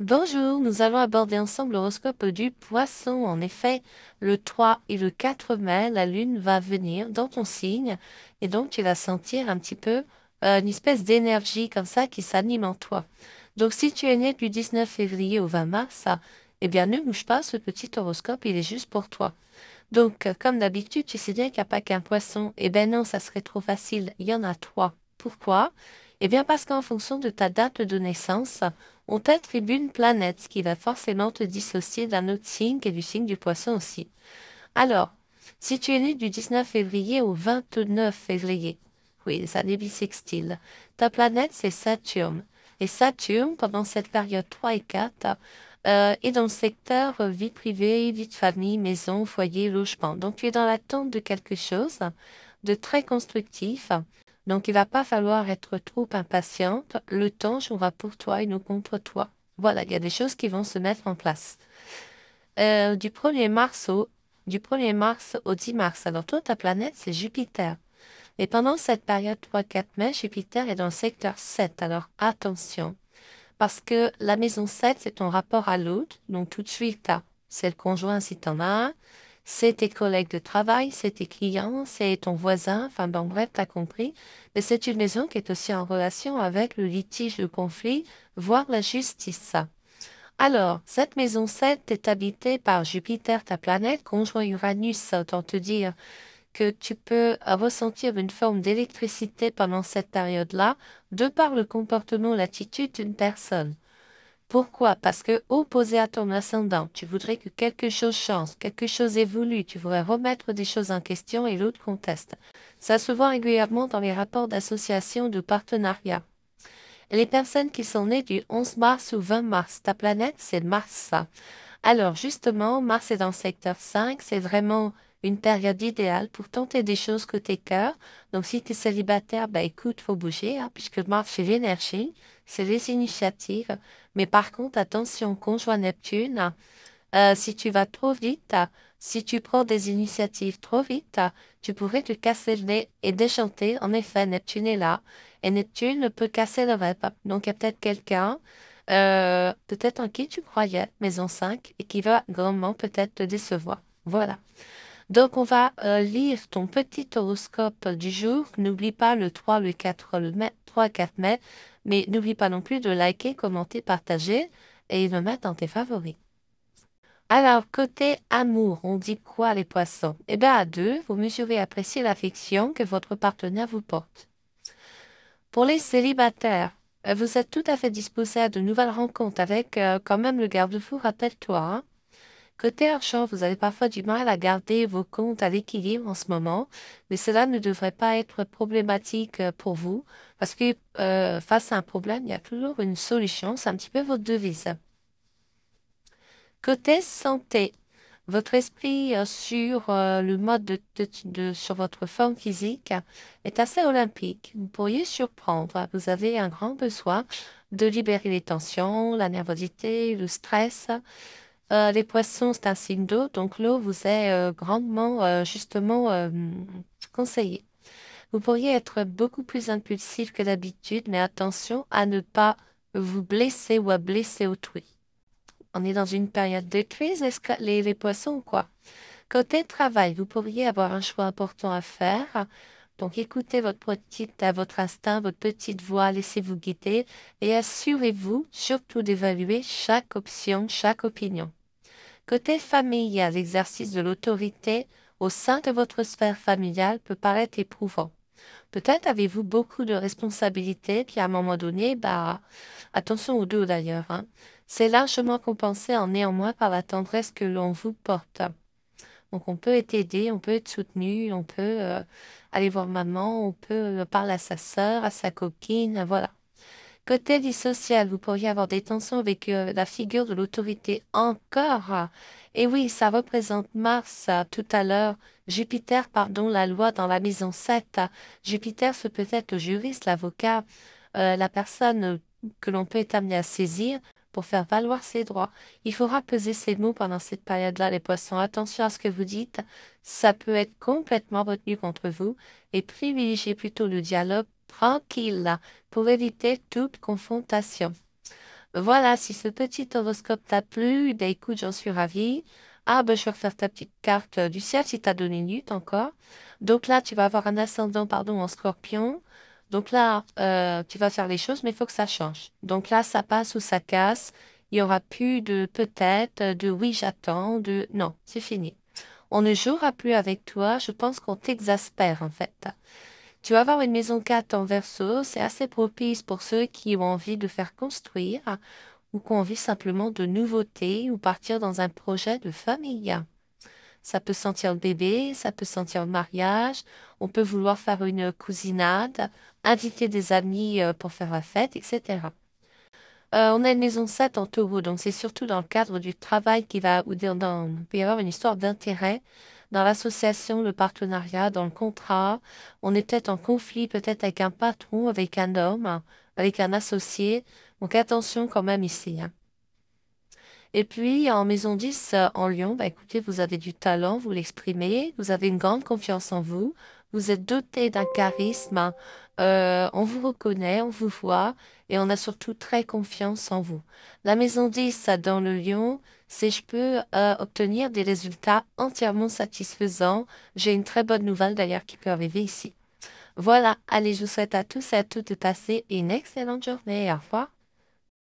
Bonjour, nous allons aborder ensemble l'horoscope du Poisson. En effet, le 3 et le 4 mai, la Lune va venir dans ton signe et donc tu vas sentir un petit peu une espèce d'énergie comme ça qui s'anime en toi. Donc si tu es né du 19 février au 20 mars, eh bien ne bouge pas, ce petit horoscope, il est juste pour toi. Donc comme d'habitude, tu sais bien qu'il n'y a pas qu'un poisson. Eh bien non, ça serait trop facile, il y en a trois. Pourquoi? Eh bien parce qu'en fonction de ta date de naissance, on t'attribue une planète, ce qui va forcément te dissocier d'un autre signe et du signe du poisson aussi. Alors, si tu es né du 19 février au 29 février, oui, les années bissextiles, ta planète c'est Saturne. Et Saturne, pendant cette période 3 et 4, est dans le secteur vie privée, vie de famille, maison, foyer, logement. Donc tu es dans l'attente de quelque chose de très constructif. Donc il va pas falloir être trop impatiente. Le temps jouera pour toi et non contre toi. Voilà, il y a des choses qui vont se mettre en place. Du 1er mars du 1er mars au 10 mars. Alors toi, ta planète, c'est Jupiter. Et pendant cette période 3-4 mai, Jupiter est dans le secteur 7. Alors attention, parce que la maison 7, c'est ton rapport à l'autre. Donc tout de suite, c'est le conjoint si t'en as un. C'est tes collègues de travail, c'est tes clients, c'est ton voisin. Enfin bon, bref, t'as compris. Mais c'est une maison qui est aussi en relation avec le litige, le conflit, voire la justice. Alors, cette maison 7 est habitée par Jupiter, ta planète, conjoint Uranus. Autant te dire que tu peux ressentir une forme d'électricité pendant cette période-là, de par le comportement, l'attitude d'une personne. Pourquoi? Parce que opposé à ton ascendant, tu voudrais que quelque chose change, quelque chose évolue, tu voudrais remettre des choses en question et l'autre conteste. Ça se voit régulièrement dans les rapports d'association ou de partenariat. Les personnes qui sont nées du 11 mars ou 20 mars, ta planète, c'est Mars. Alors justement, Mars est dans le secteur 5, c'est vraiment une période idéale pour tenter des choses côté cœur. Donc si tu es célibataire, ben écoute, faut bouger, puisque Mars c'est l'énergie, c'est les initiatives. Mais par contre, attention, conjoint Neptune, si tu vas trop vite, si tu prends des initiatives trop vite, tu pourrais te casser le nez et déchanter. En effet, Neptune est là. Et Neptune peut casser le rêve. Donc, il y a peut-être quelqu'un, peut-être en qui tu croyais, maison 5, et qui va grandement peut-être te décevoir. Voilà. Donc, on va lire ton petit horoscope du jour. N'oublie pas le 3, le 4 mai, 3, 4 mai, mais n'oublie pas non plus de liker, commenter, partager et de mettre dans tes favoris. Alors, côté amour, on dit quoi les poissons? Eh bien, à deux, vous mesurez et appréciez l'affection que votre partenaire vous porte. Pour les célibataires, vous êtes tout à fait disposé à de nouvelles rencontres avec quand même le garde-fou, rappelle-toi, hein. Côté argent, vous avez parfois du mal à garder vos comptes à l'équilibre en ce moment, mais cela ne devrait pas être problématique pour vous, parce que face à un problème, il y a toujours une solution, c'est un petit peu votre devise. Côté santé, votre esprit sur le mode sur votre forme physique est assez olympique. Vous pourriez surprendre. Vous avez un grand besoin de libérer les tensions, la nervosité, le stress. Les poissons, c'est un signe d'eau, donc l'eau vous est grandement justement conseillée. Vous pourriez être beaucoup plus impulsif que d'habitude, mais attention à ne pas vous blesser ou à blesser autrui. On est dans une période de crise, les poissons, quoi. Côté travail, vous pourriez avoir un choix important à faire. Donc, écoutez votre instinct, votre petite voix, laissez-vous guider et assurez-vous surtout d'évaluer chaque option, chaque opinion. Côté familial, l'exercice de l'autorité au sein de votre sphère familiale peut paraître éprouvant. Peut-être avez-vous beaucoup de responsabilités, puis à un moment donné, bah, attention aux deux d'ailleurs, hein. C'est largement compensé en néanmoins par la tendresse que l'on vous porte. Donc on peut être aidé, on peut être soutenu, on peut aller voir maman, on peut parler à sa sœur, à sa copine, voilà. Côté vie sociale, vous pourriez avoir des tensions avec la figure de l'autorité encore. Et oui, ça représente Mars tout à l'heure. Jupiter, pardon, la loi dans la maison 7. Jupiter, c'est peut-être le juriste, l'avocat, la personne que l'on peut être amené à saisir pour faire valoir ses droits. Il faudra peser ses mots pendant cette période-là, les poissons. Attention à ce que vous dites. Ça peut être complètement retenu contre vous et privilégiez plutôt le dialogue tranquille pour éviter toute confrontation. Voilà, si ce petit horoscope t'a plu, ben écoute, j'en suis ravie. Ah, ben je vais refaire ta petite carte du ciel si t'as donné une minute encore. Donc là, tu vas avoir un ascendant, pardon, en scorpion. Donc là, tu vas faire les choses, mais il faut que ça change. Donc là, ça passe ou ça casse. Il y aura plus de peut-être, de oui, j'attends, de non, c'est fini. On ne jouera plus avec toi. Je pense qu'on t'exaspère, en fait. Tu vas avoir une maison 4 en verso. C'est assez propice pour ceux qui ont envie de faire construire ou qui ont envie simplement de nouveautés ou partir dans un projet de famille. Ça peut sentir le bébé, ça peut sentir le mariage. On peut vouloir faire une cousinade, inviter des amis pour faire la fête, etc. On a une maison 7 en taureau, donc c'est surtout dans le cadre du travail qui va, ou il peut y avoir une histoire d'intérêt dans l'association, le partenariat, dans le contrat. On est peut-être en conflit, peut-être avec un patron, avec un homme, avec un associé. Donc attention quand même ici, hein. Et puis, en maison 10, en Lyon, bah, écoutez, vous avez du talent, vous l'exprimez, vous avez une grande confiance en vous, vous êtes doté d'un charisme, on vous reconnaît, on vous voit, et on a surtout très confiance en vous. La maison 10, dans le Lyon, c'est je peux obtenir des résultats entièrement satisfaisants. J'ai une très bonne nouvelle d'ailleurs qui peut arriver ici. Voilà, allez, je vous souhaite à tous et à toutes de passer une excellente journée. Au revoir.